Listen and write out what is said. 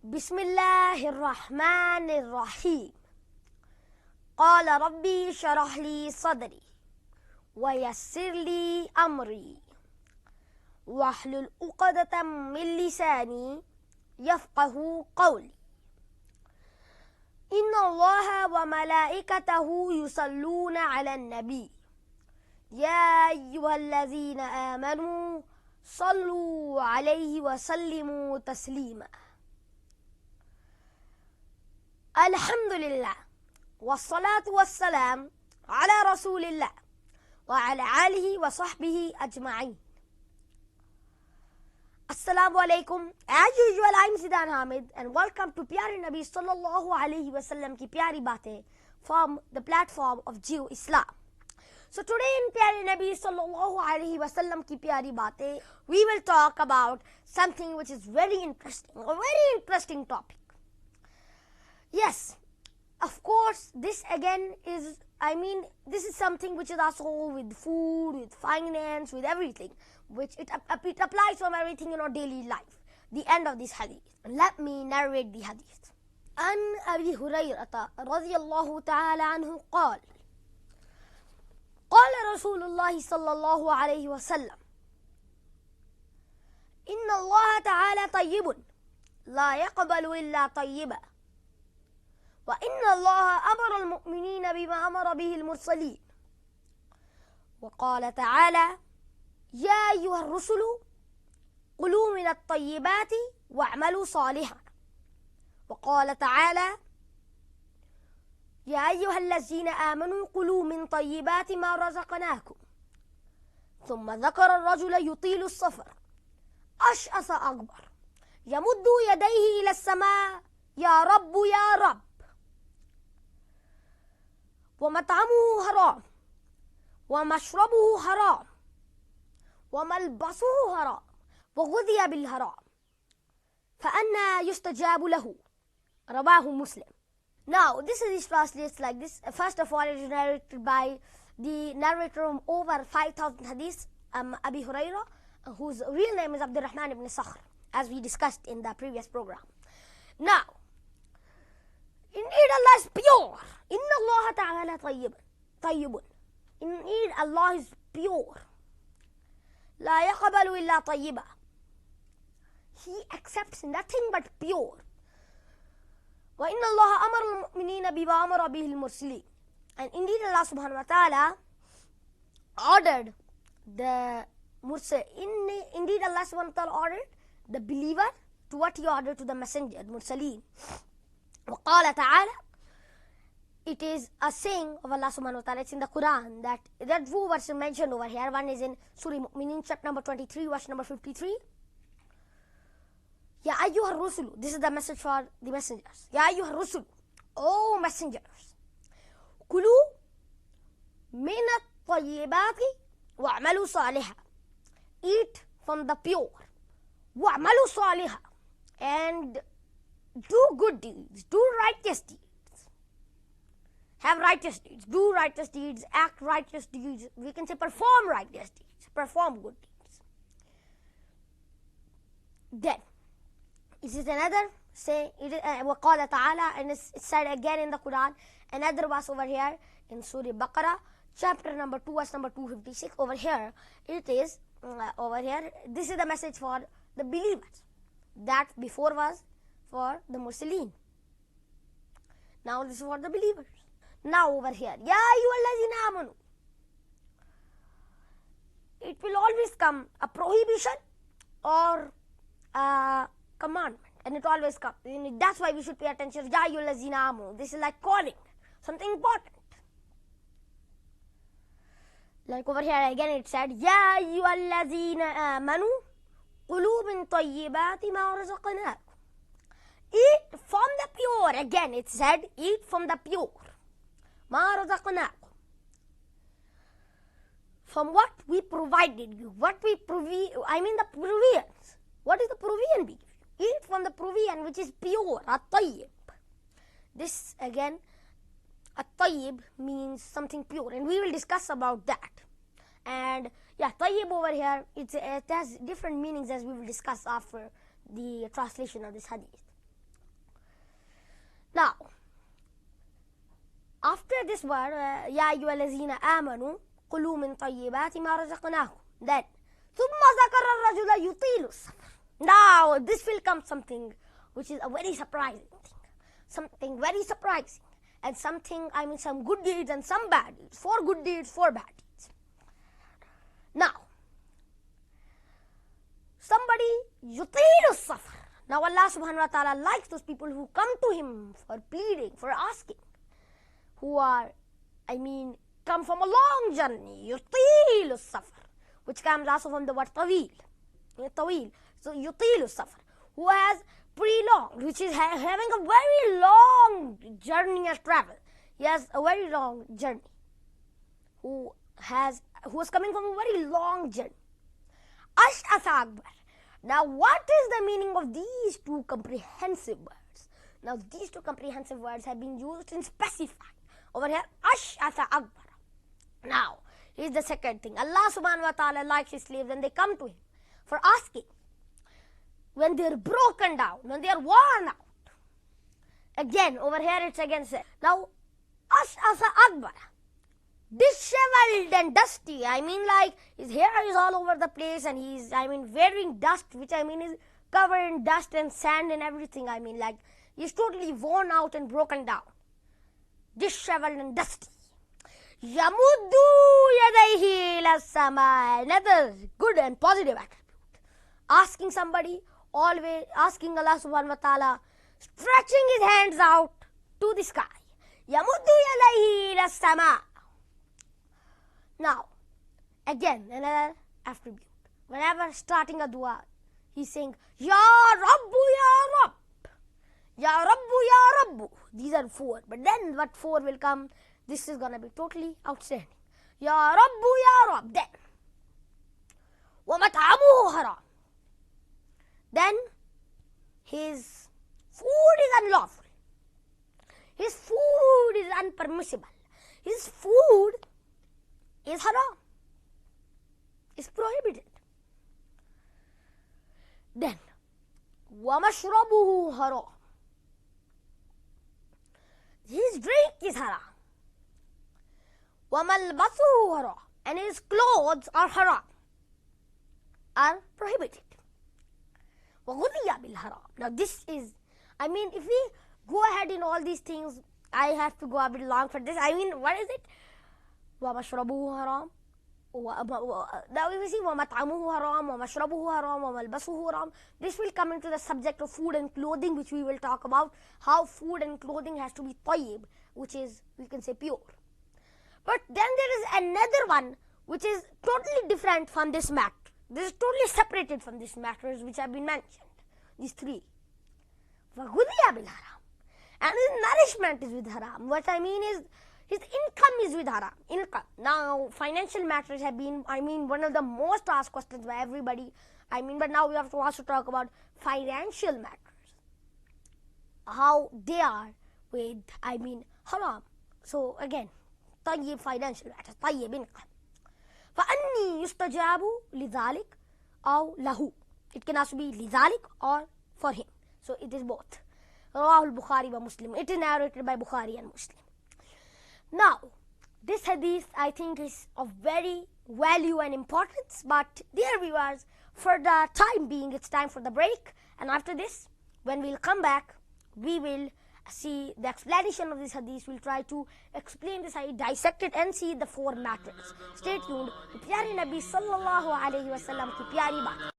बिस्मिल्लाहिर रहमानिर रहीम। क़ाल रब्बी शरह ली सदरी व यस्सिर ली अमरी वहलुल उक़दतम मिन लिसानी यफ़क़हू क़ौली। इन्नल्लाहा व मलाइकतहू युसल्लूना अलन नबी या अय्युहल्लज़ीना आमनू सल्लू अलैहि व सल्लिमू तस्लीमा। अल्हम्दुलिल्लाह वस्सलातु वस्सलाम अला रसूलिल्लाह व अला आलिहि व सहबिहि ajwain. Assalamu alaikum. As usual, I'm Zidan Hamid and welcome to Payari Nabi sallallahu alaihi wasallam ki Payari Batain from the platform of Jew Islam. So today in Payari Nabi sallallahu alaihi wasallam ki Payari Batain, we will talk about something which is very interesting, a very interesting topic. Yes, of course, this again is, this is something which is also with food, with finance, with everything, which it applies from everything in our daily life. The end of this hadith. Let me narrate the hadith. An Abi Hurayrata radiyallahu ta'ala anhu قال قال رسول الله صلى الله عليه وسلم إن الله تعالى طيب لا يقبل إلا طيبا وإن الله أمر المؤمنين بما أمر به المرسلين. وقال تعالى يا أيها الرسل كلوا من الطيبات واعملوا صالحا. وقال تعالى يا أيها الذين آمنوا كلوا من طيبات ما رزقناكم. ثم ذكر الرجل يطيل السفر أشأث أكبر يمد يديه إلى السماء يا رب يا رب. ومطعمه حرام ومشربه حرام وملبسه حرام وغذي بالحرام فأنى يستجاب له. رواه Muslim. Now this is translates like this. First of all, it is narrated by the narrator of over 5,000 hadiths, Abi Huraira, whose real name is Abdurrahman ibn Sakhr, as we discussed in the previous program. Now, indeed Allah is pure. Inna Allah ta'ala tayyibun. Indeed Allah is pure. La yaqbalu illa tayyiba. He accepts nothing but pure. Wa inna Allah amara al-mu'minina bima amara bihi al-mursalin. And indeed Allah subhanahu wa ta'ala ordered the mursal. Indeed Allah subhanahu wa ta'ala ordered the believer to what he ordered to the messenger, the mursaleen. Wa qala ta'ala. It is a saying of Allah subhanahu wa ta'ala. It's in the Quran that there are two verses mentioned over here. One is in Surah Mu'mineen, chapter number 23, verse number 53. Ya ayyuhar rusul. This is the message for the messengers. Ya ayyuhar rusul. O messengers. Kulu minat tayyibati wa'amalu saliha. Eat from the pure. Wa'amalu saliha. And do good deeds. Do righteous deeds. Have righteous deeds, do righteous deeds, act righteous deeds. We can say perform righteous deeds, perform good deeds. Then, this is another say, وَقَالَ تَعَالَى, and it's said again in the Quran, another verse over here in Surah Baqarah, chapter number 2, verse number 256. Over here, it is, this is the message for the believers. That before was for the Muslims. Now this is for the believers. Now over here, Ya ayyuhallazina amanu. It will always come a prohibition or a commandment, and it always comes. That's why we should pay attention. Ya ayyuhallazina amanu. This is like calling something important. Like over here again, it said Ya ayyuhallazina amanu kulu min tayyibati ma razaqnakum. Eat from the pure. Again, it said eat from the pure. Ma razaqnakum. From what we provided you. What we the provisions. What is the provision we give you? Eat from the provision which is pure. At-tayyib. This again, at-tayyib means something pure, and we will discuss about that. And yeah, tayyib over here, it has different meanings as we will discuss after the translation of this hadith. Now, after this word, Ya ayyuhallazina amanu qulu min tayyibati ma razaqnakum. Then, thumma zakara ar-rajula yutilu as-safar. Now, this will come something which is a very surprising thing. Something very surprising. And something, some good deeds and some bad deeds. 4 good deeds, 4 bad deeds. Now, somebody yutilu as-safar. Now, Allah subhanahu wa ta'ala likes those people who come to Him for pleading, for asking. Who are, come from a long journey. Yutilu as-safar. Which comes also from the word tawil. Tawil. So, yutilu as-safar. Who has prolonged, which is having a very long journey of travel. He has a very long journey. Who is coming from a very long journey. Ash'atha akbar. Now, what is the meaning of these 2 comprehensive words? Now, these 2 comprehensive words have been used in specifying. Over here, Ash'atha akbar. Now, here's the second thing. Allah subhanahu wa ta'ala likes His slaves and they come to Him for asking. When they are broken down, when they are worn out. Again, over here it's again said. Now, Ash'atha akbar. Disheveled and dusty. His hair is all over the place and he's, wearing dust, which is covered in dust and sand and everything. He's totally worn out and broken down. Disheveled and dusty. Yamuddu yadayhi ila sama. Another good and positive attribute. Asking somebody, always asking Allah subhanahu wa ta'ala, stretching his hands out to the sky. Yamuddu yadayhi ila sama. Now, again, another attribute. Whenever starting a dua, he's saying, Ya Rabbu, Ya Rabb. Ya Rabbu, Ya Rabbu. These are 4. But then what 4 will come, this is going to be totally outstanding. Ya Rabbu, Ya Rabb. Then, وَمَطْعَمُهُ haram. Then, his food is unlawful. His food is unpermissible. His food is haram. Is prohibited. Then, وَمَشْرَبُهُ haram. His drink is haram. وَمَلْبَسُهُ haram. And his clothes are haram. Are prohibited. وَغُذِيَ بِالْحَرَامِ. Now this is, if we go ahead in all these things, I have to go a bit long for this. What is it? وَمَشْرَبُهُ haram. Now we see وَمَطْعَمُهُ haram, وَمَشْرَبُهُ haram, وَمَلْبَسُهُ haram. This will come into the subject of food and clothing, which we will talk about. How food and clothing has to be tayyib, which is, we can say, pure. But then there is another one, which is totally different from this matter. This is totally separated from these matters which have been mentioned. These 3. وَغُذِيَ بِالْحَرَامِ. And his nourishment is with haram. What I mean is, his income is with haram. Income. Now, financial matters have been, one of the most asked questions by everybody. But now we have to also talk about financial matters. How they are with, haram. So, again, tayyib financial matters. Tayyib income. فَأَنِّي يُسْتَجَابُ لِذَلِكَ أَوْ لَهُ. It can also be لِذَلِكَ or for him. So it is both. رواه البخاري ومسلم. It is narrated by Bukhari and Muslim. Now, this hadith I think is of very value and importance. But dear viewers, for the time being, it's time for the break. And after this, when we'll come back, we will see the explanation of this hadith. We'll try to explain this hadith, dissect it and see the 4 matters. Stay tuned to Payari Nabi sallallahu alayhi wa sallam ki pyari baat.